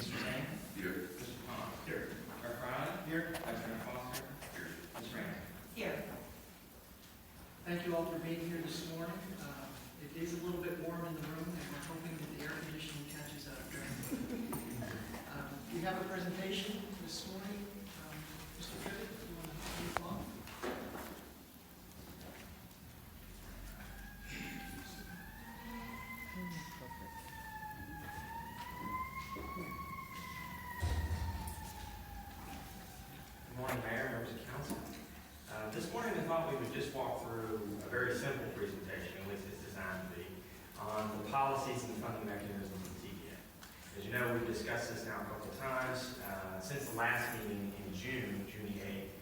Mr. Zane? Here. Mr. Pond? Here. Dr. Ryan? Here. Dr. Foster? Here. Ms. Rand? Here. Thank you all for being here this morning. It is a little bit warm in the room, and we're hoping that the air conditioning catches up. We have a presentation this morning. Mr. Trickett, if you want to move along. Good morning, Mayor, members of council. This morning I thought we would just walk through a very simple presentation, at least it's designed to be, on the policies and funding mechanisms of TDA. As you know, we've discussed this now a couple of times. Since the last meeting in June 8th,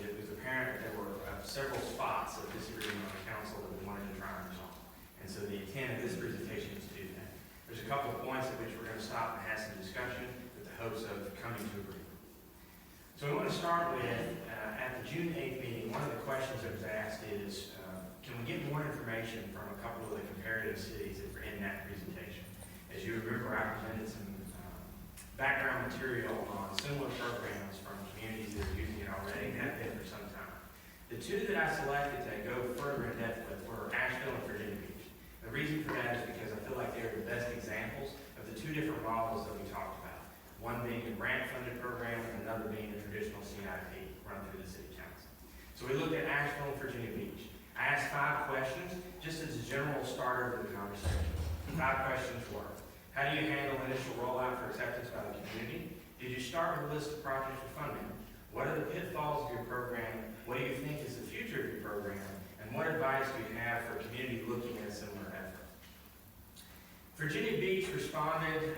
it was apparent that there were several spots of disagreement on the council that we wanted to try and resolve. And so the intent of this presentation is to do that. There's a couple of points at which we're going to stop and have some discussion with the hopes of coming to agreement. So we want to start with, at the June 8th meeting, one of the questions that was asked is, can we get more information from a couple of the comparative cities that were in that presentation? As you remember, I presented some background material on similar programs from communities that are using it already and have been for some time. The two that I selected to go further in depth with were Asheville and Virginia Beach. The reason for that is because I feel like they're the best examples of the two different models that we talked about. One being a grant-funded program and another being a traditional CIP run through the city council. So we looked at Asheville and Virginia Beach. I asked 5 questions just as a general starter of the conversation. 5 questions were: how do you handle initial rollout for acceptance by the community? Did you start with a list of projects for funding? What are the pitfalls of your program? What do you think is the future of your program? And what advice do you have for a community looking at a similar effort? Virginia Beach responded,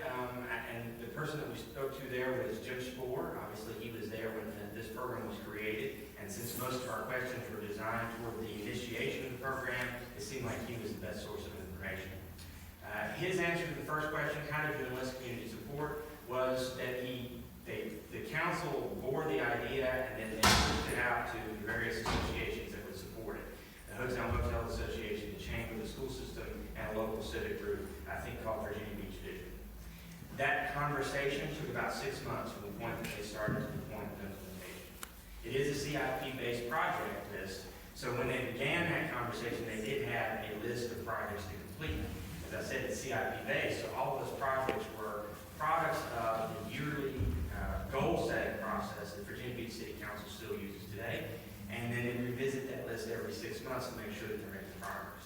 and the person that we spoke to there was Jim Spoor. Obviously, he was there when this program was created, and since most of our questions were designed toward the initiation of the program, it seemed like he was the best source of information. His answer to the first question, how did you enlist community support, was that the council bore the idea and then they pushed it out to the various associations that would support it. The Hotel Motel Association, the Chamber, the school system, and a local civic group, I think called Virginia Beach Vision. That conversation took about 6 months from the point that they started to the point of implementation. It is a CIP-based project list, so when they began that conversation, they did have a list of projects to complete. As I said, it's CIP-based, so all of those projects were products of the yearly goal-setting process that Virginia Beach City Council still uses today, and then they revisit that list every 6 months to make sure that they're making progress.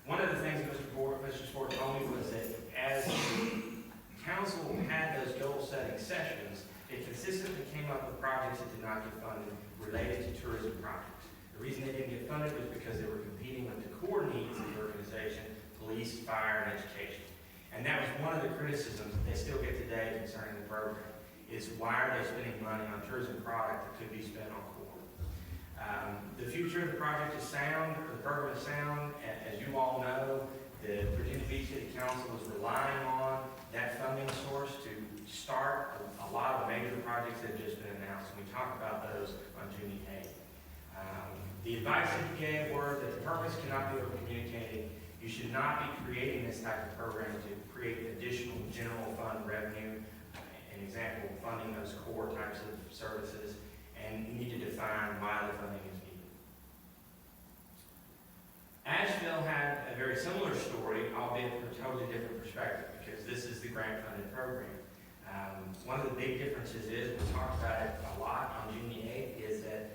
One of the things that Mr. Spoor told me was that as the council had those goal-setting sessions, it consistently came up with projects that did not get funded related to tourism projects. The reason they didn't get funded was because they were competing with the core needs of the organization: police, fire, and education. And that was one of the criticisms that they still get today concerning the program, is why are they spending money on tourism product that could be spent on core? The future of the project is sound, the program is sound. As you all know, the Virginia Beach City Council is relying on that funding source to start a lot of the major projects that have just been announced, and we talked about those on June 8th. The advice that he gave were that the purpose cannot be over-communicated. You should not be creating this type of program to create additional general fund revenue, an example, funding those core types of services, and you need to define why the funding is needed. Asheville had a very similar story, albeit from a totally different perspective, because this is the grant-funded program. One of the big differences is, we talked about it a lot on June 8th, is that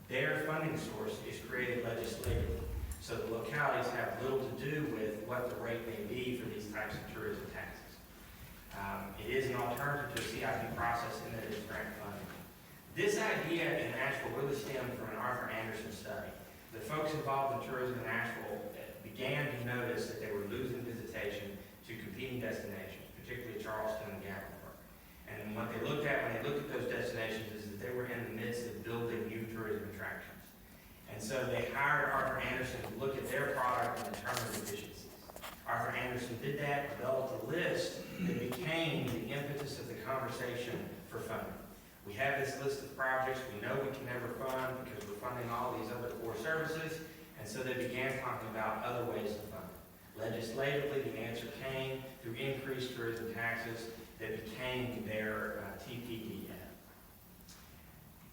their funding source is created legislatively. So the localities have little to do with what the rate may be for these types of tourism taxes. It is an alternative to a CIP process in that it's grant funded. This idea in Asheville really stemmed from an Arthur Anderson study. The folks involved in tourism in Asheville began to notice that they were losing visitation to competing destinations, particularly Charleston and Gatlinburg. And what they looked at when they looked at those destinations is that they were in the midst of building new tourism attractions. And so they hired Arthur Anderson to look at their product and determine deficiencies. Arthur Anderson did that, developed a list that became the impetus of the conversation for funding. We have this list of projects we know we can never fund because we're funding all these other core services, and so they began talking about other ways to fund it. Legislatively, the answer came through increased tourism taxes, that became their TPDF.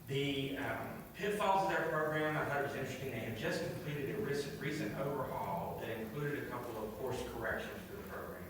The pitfalls of their program, I thought it was interesting. They have just completed a recent overhaul that included a couple of course corrections for the program.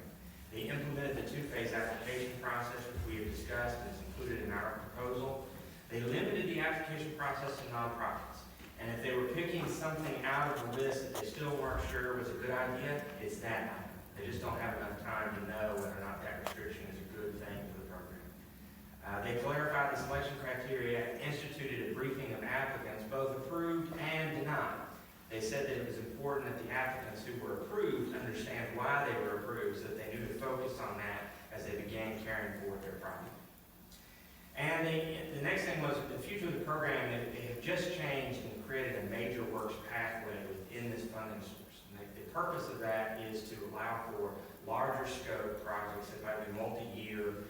They implemented the two-phase application process, which we have discussed and is included in our proposal. They limited the application process to nonprofits. And if they were picking something out of the list that they still weren't sure was a good idea, it's that item. They just don't have enough time to know whether or not that restriction is a good thing for the program. They clarified the selection criteria, instituted a briefing of applicants, both approved and denied. They said that it was important that the applicants who were approved understand why they were approved, so that they knew to focus on that as they began carrying forward their project. And the next thing was the future of the program. They have just changed and created a major works pathway within this funding source. And the purpose of that is to allow for larger scope projects that might be multi-year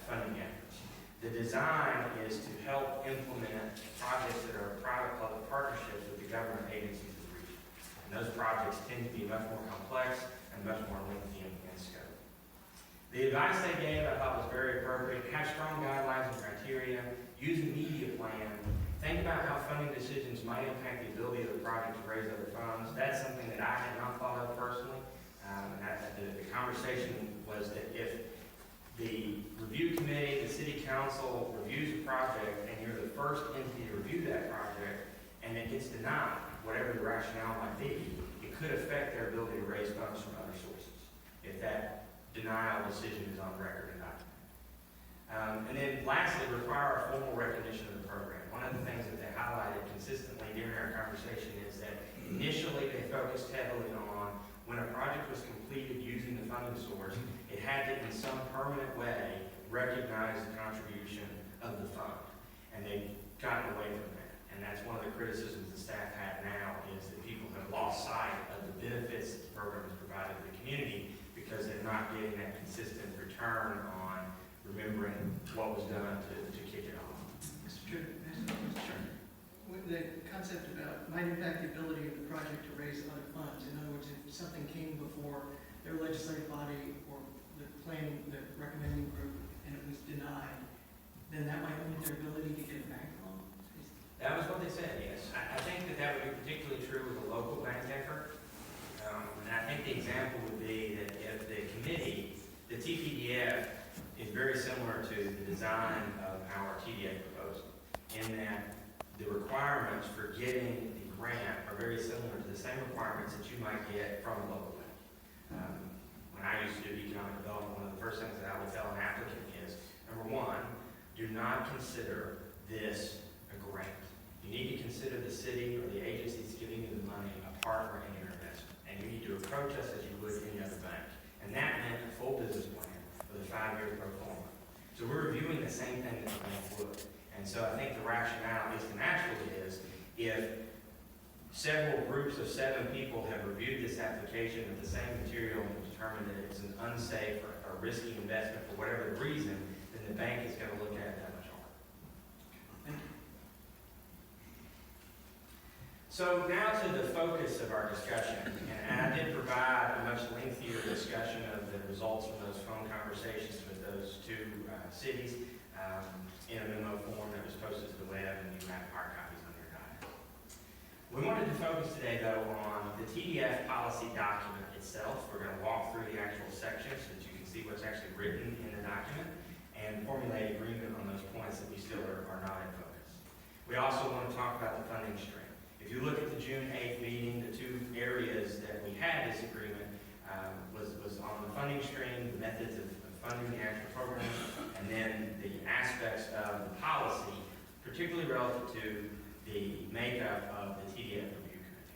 funding efforts. The design is to help implement projects that are private-public partnerships with the government agencies of the region. And those projects tend to be much more complex and much more lengthy in scope. The advice they gave, I thought, was very appropriate. Have strong guidelines and criteria. Use a media plan. Think about how funding decisions might impact the ability of the project to raise other funds. That's something that I had not thought of personally. The conversation was that if the review committee, the city council reviews a project and you're the first entity to review that project and it gets denied, whatever the rationale might be, it could affect their ability to raise funds from other sources if that denial decision is on record and documented. And then lastly, require a formal recognition of the program. One of the things that they highlighted consistently during our conversation is that initially they focused heavily on when a project was completed using the funding source, it had to, in some permanent way, recognize the contribution of the fund. And they've gotten away from that. And that's one of the criticisms the staff had now is that people have lost sight of the benefits that the program has provided to the community because they're not getting that consistent return on remembering what was done to kick it off. Mr. Chairman, with the concept about might impact the ability of the project to raise other funds. In other words, if something came before their legislative body or the recommending group, and it was denied, then that might limit their ability to get a bank loan? That was what they said, yes. I think that would be particularly true with a local bank effort. And I think the example would be that if the committee, the TPDF, is very similar to the design of our TDA proposal, in that the requirements for getting the grant are very similar to the same requirements that you might get from a local bank. When I used to do economic development, one of the first things that I would tell an applicant is, number one, do not consider this a grant. You need to consider the city or the agency that's giving you the money a partner in your investment. And you need to approach us as you would any other bank. And that meant a full business plan with a 5-year pro forma. So we're reviewing the same thing that the bank would. And so I think the rationale, at least naturally, is if several groups of 7 people have reviewed this application with the same material and determined that it's an unsafe or risky investment for whatever the reason, then the bank is going to look at it that much harder. Thank you. So now to the focus of our discussion, and I did provide a much lengthier discussion of the results from those phone conversations with those 2 cities in a memo form that was posted to the web, and you have hard copies on your diet. We wanted to focus today, though, on the TDF policy document itself. We're going to walk through the actual sections so that you can see what's actually written in the document and formulate agreement on those points that we still are not in focus. We also want to talk about the funding stream. If you look at the June 8th meeting, the 2 areas that we had disagreement was on the funding stream, the methods of funding the actual program, and then the aspects of the policy, particularly relative to the makeup of the TDF Review Committee.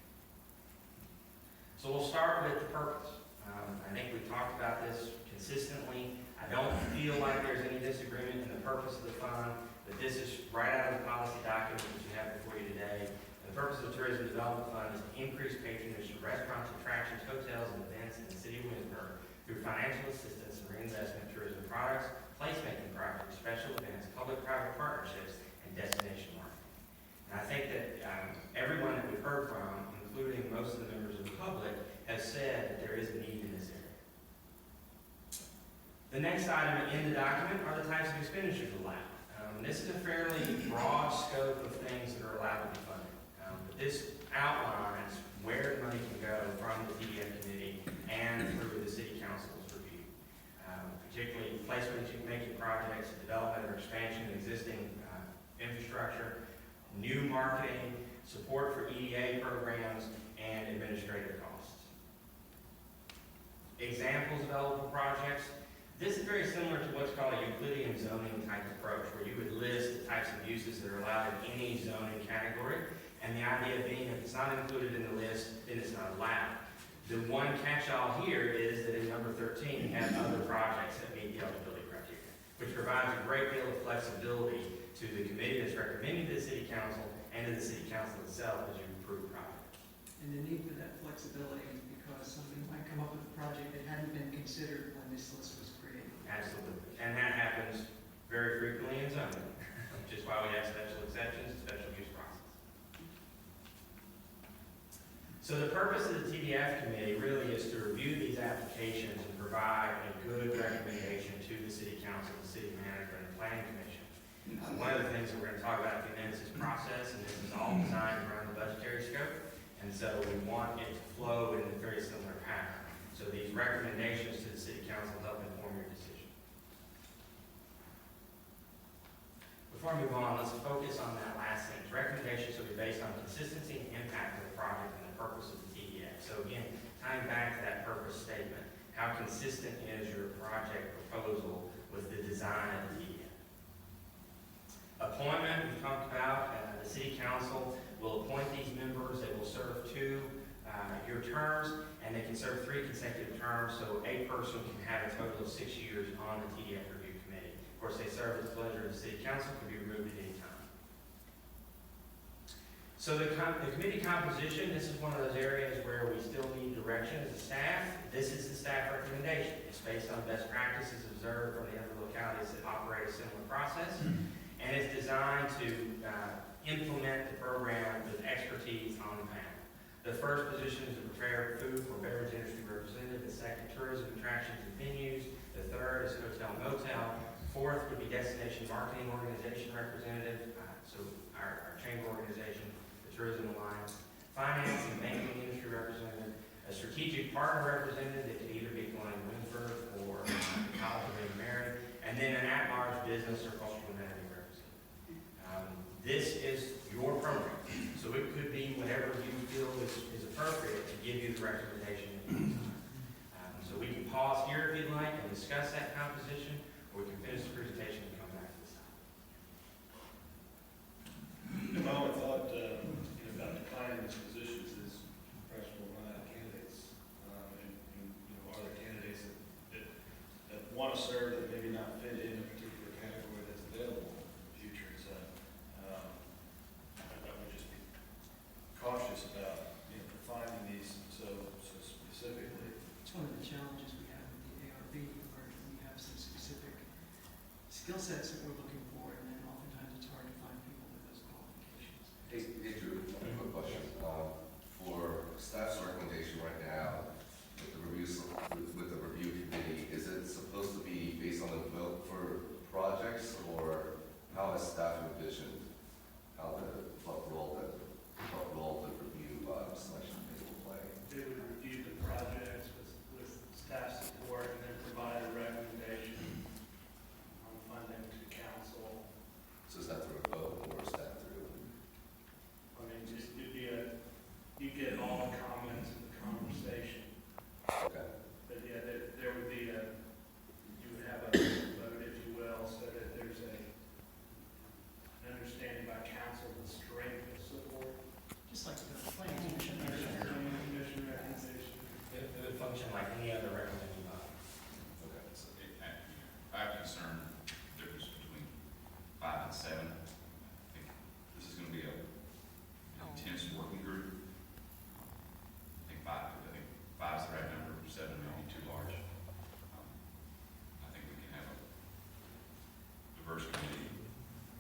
So we'll start with the purpose. I think we've talked about this consistently. I don't feel like there's any disagreement in the purpose of the fund, but this is right out of the policy document that you have before you today. The purpose of the Tourism Development Fund is to increase patronage of restaurants, attractions, hotels, and events in the city of Williamsburg through financial assistance and reinvestment in tourism products, placemaking projects, special events, public-private partnerships, and destination marketing. And I think that everyone that we've heard from, including most of the members of the public, has said that there is a need in this area. The The next item in the document are the types of expenditures allowed. This is a fairly broad scope of things that are allowed to be funded. But this outlines where the money can go from the TDF committee and through the city council's review. Particularly placement-making projects, development or expansion of existing infrastructure, new marketing, support for EDA programs, and administrative costs. Examples of eligible projects. This is very similar to what's called a Euclidean zoning type approach, where you would list the types of uses that are allowed in any zoning category, and the idea being if it's not included in the list, then it's not allowed. The one catch-all here is that in number 13, you have other projects that meet the eligibility criteria, which provides a great deal of flexibility to the committee that's recommending to the city council and to the city council itself as you approve projects. And the need for that flexibility is because somebody might come up with a project that hadn't been considered when this list was created. Absolutely. And that happens very frequently in zoning, which is why we have special exceptions and special use process. So the purpose of the TDF committee really is to review these applications and provide a good recommendation to the city council, the city manager, and the planning commission. One of the things that we're going to talk about in a few minutes is process, and this is all designed around the budgetary scope. And so we want it to flow in a very similar pattern. So these recommendations to the city council help inform your decision. Before I move on, let's focus on that last sentence. Recommendations will be based on consistency and impact of the project and the purpose of the TDF. So again, tying back to that purpose statement, how consistent is your project proposal with the design of the TDF? Appointment, we've talked about, the city council will appoint these members. They will serve 2 year terms, and they can serve 3 consecutive terms, so a person can have a total of 6 years on the TDF review committee. Of course, they serve at the pleasure of the city council, can be removed at any time. So the committee composition, this is one of those areas where we still need direction as a staff. This is the staff recommendation. It's based on best practices observed from the other localities that operate a similar process. And it's designed to implement the program with expertise on the panel. The first position is to prepare food or beverage industry representative. The second, tourism, attractions, and venues. The third is hotel and motel. Fourth would be destination marketing organization representative, so our chamber organization, the Tourism Alliance. Finance and banking industry representative. A strategic partner representative that could either be Glenn Winsford or College of Mary. And then an at-large business or cultural humanity representative. This is your program, so it could be whatever you feel is appropriate to give you the recommendation that you need. So we can pause here if you'd like and discuss that composition, or we can finish the presentation and come back to this side. My only thought about declining these positions is perhaps we'll run out of candidates. Are there candidates that want to serve that maybe not fit in a particular category that's available in the future? So I would just be cautious about defining these so specifically. It's one of the challenges we have with the ARB, where we have some specific skill sets that we're looking for, and then oftentimes it's hard to find people with those qualifications. Hey Drew, one quick question. For staff's recommendation right now, with the review committee, is it supposed to be based on the vote for projects, or how has staff envisioned what role the review selection committee will play? They would review the projects with staff support and then provide a recommendation on funding to the council. So is that through a vote, or is that through? I mean, you get all the comments in the conversation. Okay. But yeah, there would be you would have a vote, if you will, so that there's an understanding by council the strength of support. Just like the planning commission. Commission recommendation. It would function like any other recommending body. Okay. So I have concern the difference between 5 and 7. I think this is going to be an intense working group. I think 5 is the right number. 7 may be too large. I think we can have a diverse committee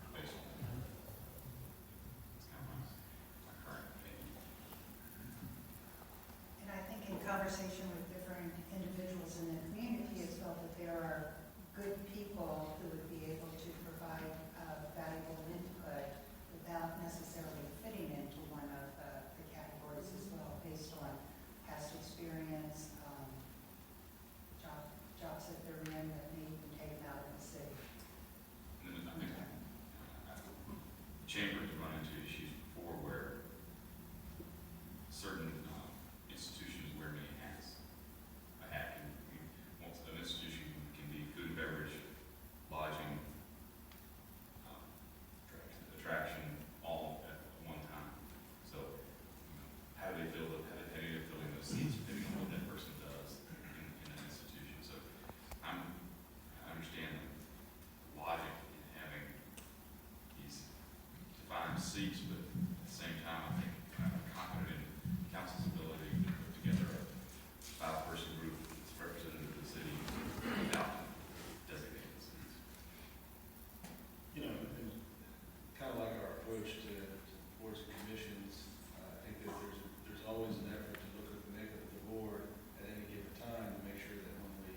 based on that. It's kind of my current opinion. And I think in conversation with different individuals in the community, it's felt that there are good people who would be able to provide valuable input without necessarily fitting into one of the categories as well, based on past experience, jobs that they're in that may even take them out of the city. And then I think the chamber has run into issues before where certain institutions wear many hats. A hat can, well, an institution can be food and beverage, lodging, attraction, all at one time. So, how do they fill it, how do they fill in those seats depending on what that person does in an institution? So, I understand the logic in having these defined seats, but at the same time, I think I'm confident in council's ability to put together a five-person group that's representative of the city without designated seats. You know, and kind of like our approach to boards and commissions, I think that there's always an effort to look at the makeup of the board at any given time to make sure that when we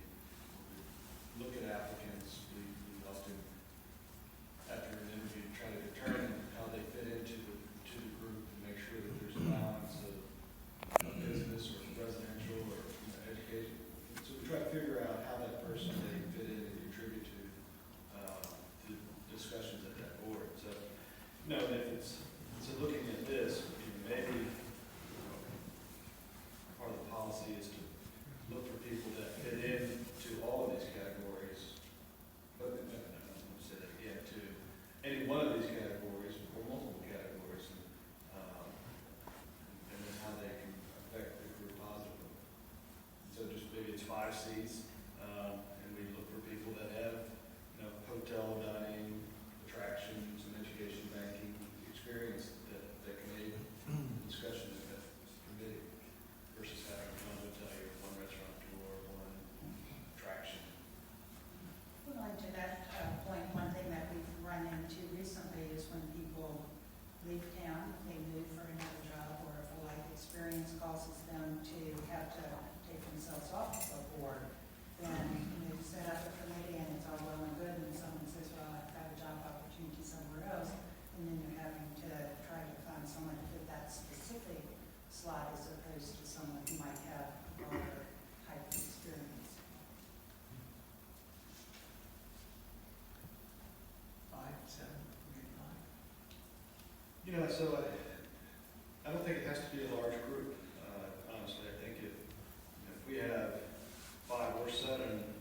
look at applicants, we often, after an interview, try to determine how they fit into the group and make sure that there's a balance of business or residential or education. So we try to figure out how that person may fit in and contribute to the discussions at that board. So, you know, if it's, so looking at this, maybe part of the policy is to look for people that fit in to all of these categories. But, I'm going to say that again, to any one of these categories or multiple categories, and then how they can affect the group positively. So just maybe it's 5 seats, and we look for people that have, you know, hotel, dining, attractions, and education banking experience that can aid discussion in that committee versus having one hotel or one restaurant or one attraction. Well, and to that point, one thing that we've run into recently is when people leave town, they move for another job, or if a life experience causes them to have to take themselves off the board, then you set up a committee and it's all well and good, and someone says, well, I've got a job opportunity somewhere else, and then you're having to try to find someone to fit that specific slot as opposed to someone who might have a broader type of experience. 5, 7, maybe 5. You know, so I don't think it has to be a large group, honestly. I think if we have 5 or 7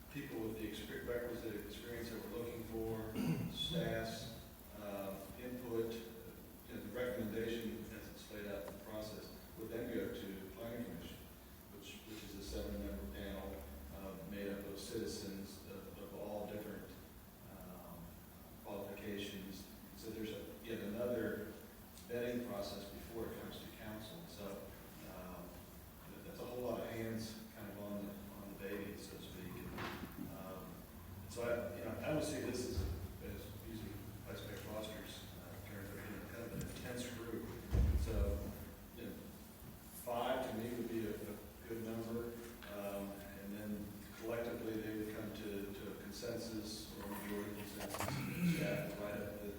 people with the requisite experience that we're looking for, staff's input, the recommendation as it's laid out in the process, would then go to planning commission, which is a 7-member panel made up of citizens of all different qualifications. So there's yet another vetting process before it comes to council. So that's a whole lot of hands kind of on the baby, so to speak. So I don't see this as using Vice Mayor Foster's term, but kind of an intense group. So 5 to me would be a good number, and then collectively they would come to a consensus or a majority consensus. Staff would write up the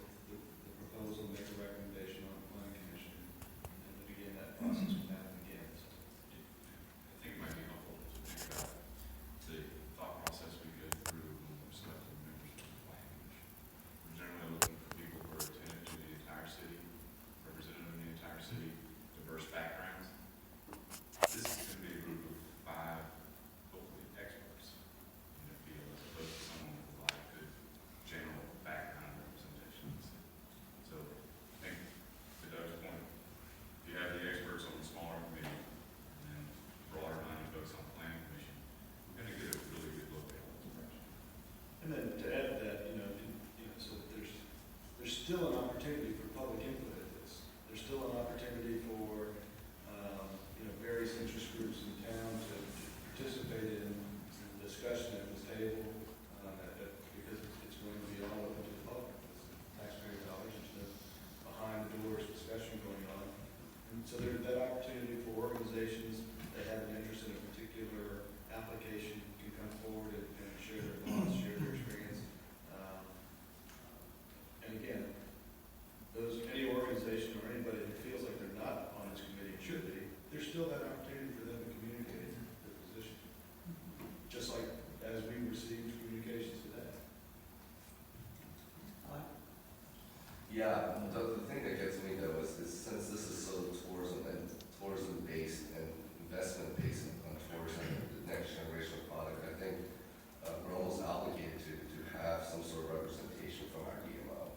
proposal, make a recommendation on the planning commission, and then begin that process with that again. So, I think it might be helpful to think about the thought process we go through when we're selecting members of the planning commission. We're generally looking for people who are attentive to the entire city, representative of the entire city, diverse backgrounds. This is going to be a group of 5, hopefully, experts in their field, as opposed to someone with a lot of good general background representation. So, I think, to Doug's point, if you have the experts on the smaller committee, and then broader-minded folks on the planning commission, we're going to get a really good look at all this project. and then to add to that, so that there's still an opportunity for public input at this. There's still an opportunity for various interest groups in town to participate in the discussion at this table, because it's going to be all open to the public. It's taxpayer dollars, there's no behind the doors discussion going on. And so there's that opportunity for organizations that have an interest in a particular application can come forward and share received communications today. Yeah, the thing that gets me though is since this is so tourism based and investment based on tourism, the next generation of product, I think we're almost obligated to have some sort of representation from our DMO.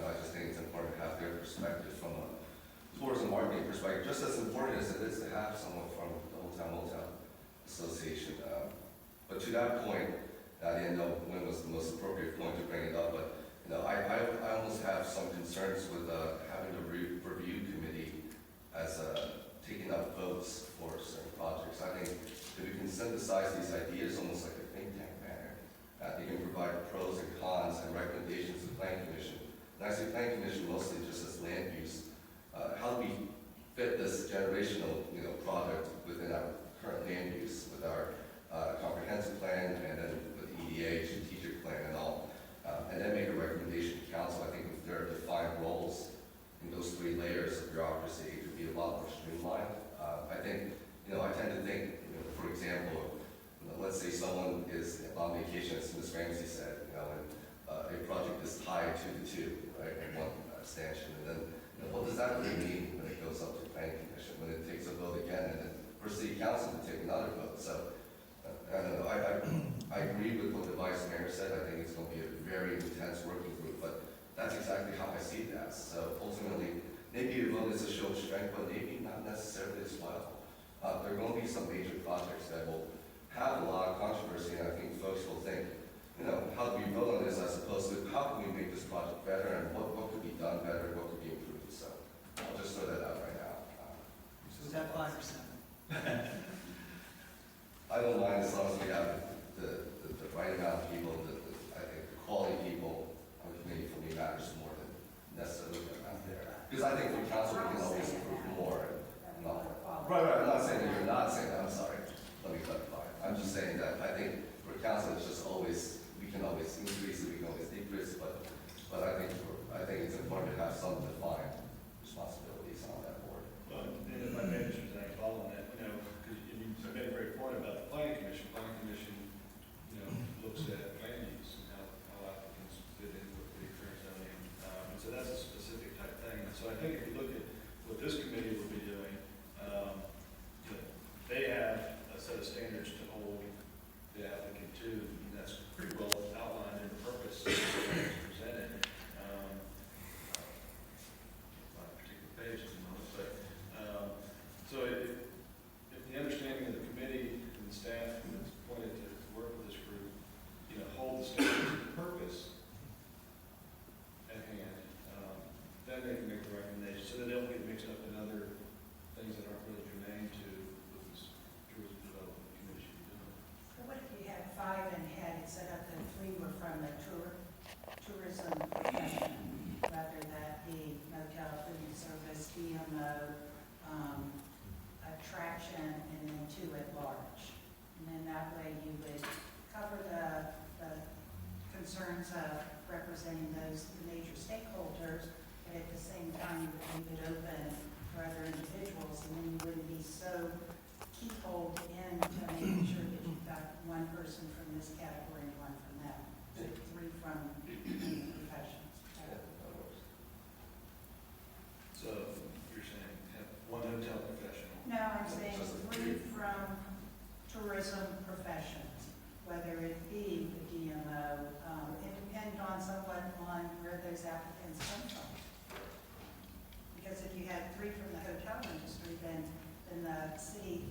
I just think it's important to have their perspective from a tourism marketing perspective, just as important as it is to have someone from the Hotel Motel Association. But to that point, I didn't know when was the most appropriate point to bring it up, but I almost have some concerns with having a review committee as taking up votes for certain projects. I think if we can synthesize these ideas almost like a think tank manner, you can provide pros and cons and recommendations to the Plan Commission. And I say Plan Commission mostly just as land use. How do we fit this generational product within our current land use with our comprehensive plan and then with EDA, strategic plan and all. And then make a recommendation to council. I think if there are defined roles in those three layers of bureaucracy, it could be a lot more streamlined. I think, I tend to think, for example, let's say someone is on vacation, as Ms. Ramsey said, and a project is tied to the two, right, in one extension. And then, what does that really mean when it goes up to the planning commission, when it takes a vote again, and then for city council to take another vote? So, I don't know, I agree with what the vice mayor said. I think it's going to be a very intense working group, but that's exactly how I see that. So ultimately, maybe a vote is a show of strength, but maybe not necessarily as well. There are going to be some major projects that will have a lot of controversy, and I think folks will think, how do we vote on this as opposed to how can we make this project better and what could be done better, what could be improved. So I'll just throw that out right now. Is that 5 or 7? I don't mind as long as we have the right amount of people, I think the quality of people on the committee for me matters more than necessarily the amount there. Because I think for council, we can always improve more. Right, I'm not saying that you're not saying that, I'm sorry. Let me clarify. I'm just saying that I think for council, it's just always, we can always increase it, we can always decrease, but I think it's important to have some defined responsibilities on that board. Well, and if I may, Mr. Zach, follow on that, because you made a great point about the planning commission. Planning commission, looks at land use and how applicants fit in with the current zoning. And so that's a specific type thing. So I think if you look at what this committee will be doing, they have a set of standards to hold the applicant to, and that's pretty well outlined in the purpose presented. Not a particular page at the moment, but so if the understanding of the committee and the staff that's appointed to work with this group, hold the standards of purpose at hand, then they can make the recommendation so that they don't get mixed up in other things that aren't really germane to what this tourism development committee should be doing. So what if you had 5 and had it set up that 3 were from the tourism profession, whether that be motel, food and service, DMO, attraction, and then 2 at large. And then that way you would cover the concerns of representing those major stakeholders, but at the same time, you would leave it open for other individuals, and then you wouldn't be so keyholed in to making sure that you've got one person from this category and one from that. So 3 from professions. So you're saying have one hotel professional. No, I'm saying 3 from tourism professions, whether it be the DMO, it depends on somewhat on where those applicants come from. Because if you had 3 from the hotel industry, then the city,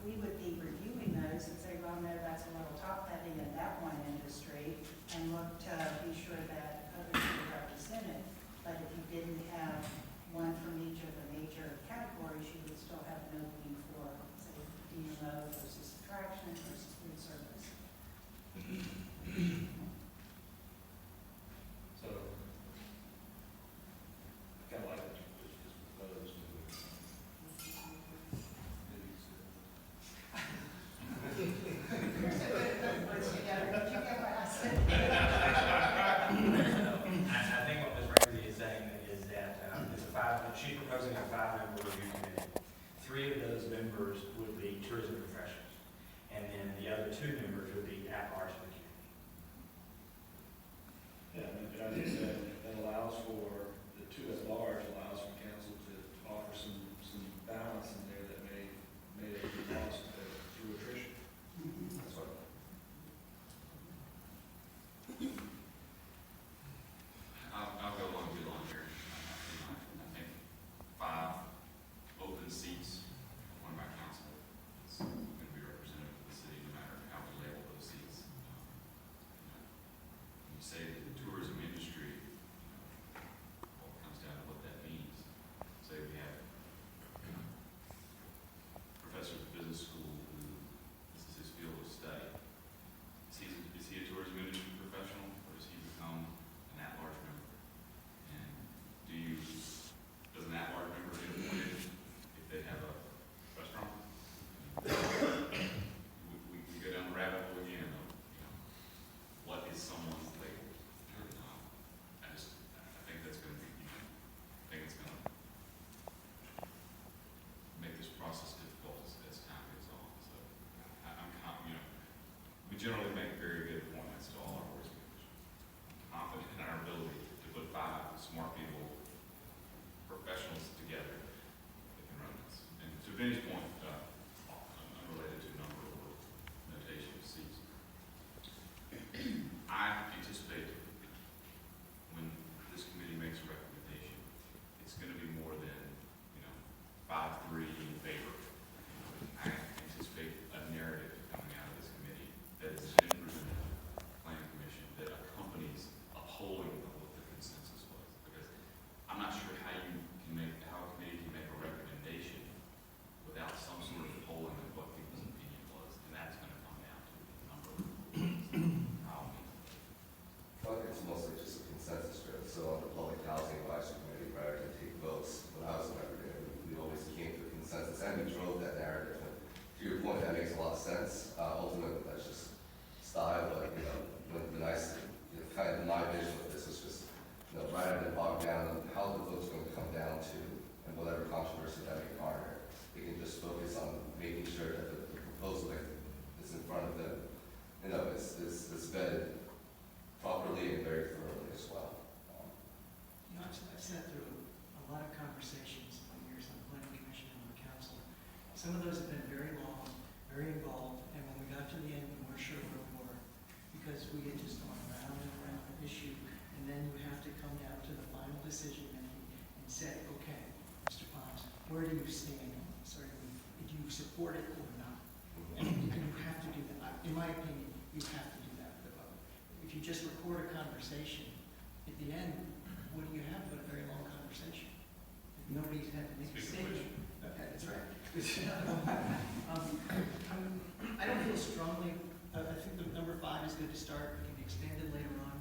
we would be reviewing those and say, well, no, that's a little top heavy in that one industry, and look to be sure that others are represented. But if you didn't have one from each of the major categories, you would still have an opening for, say, DMO versus attraction versus food service. So, kind of like what you just proposed. Maybe my opinion, you have to do that with the public. If you just record a conversation, at the end, what do you have but a very long conversation? If nobody's had to make a Speaking of which. statement. Okay, that's right. I don't feel strongly, I think the number 5 is good to start, it can be expanded later on.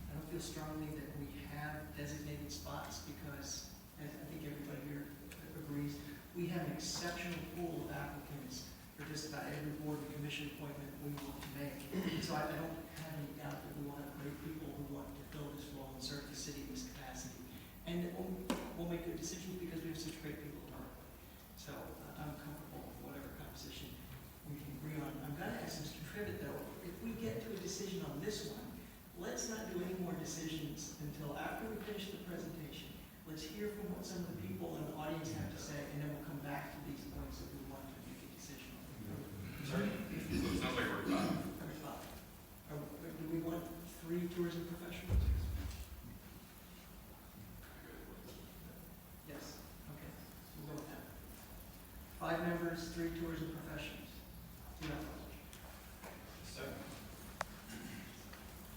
I don't feel strongly that we have designated spots because, as I think everybody here agrees, we have an exceptional pool of applicants for just about every board and commission appointment we want to make. So I don't have any doubt that we will have great people who want to fill this role and serve the city in this capacity. And we'll make good decisions because we have such great people to work with. So I'm comfortable with whatever composition we can agree on. I'm going to ask Mr. Trivett, though, if we get to a decision on this one, let's not do any more decisions until after we finish the presentation. Let's hear from what some of the people in the audience have to say, and then we'll come back to these points that we want to make a decision on. So it sounds like we're done. Number 5. Do we want 3 tourism professionals? Yes, okay, we'll go with that. 5 members, 3 tourism professionals. 2 applicants.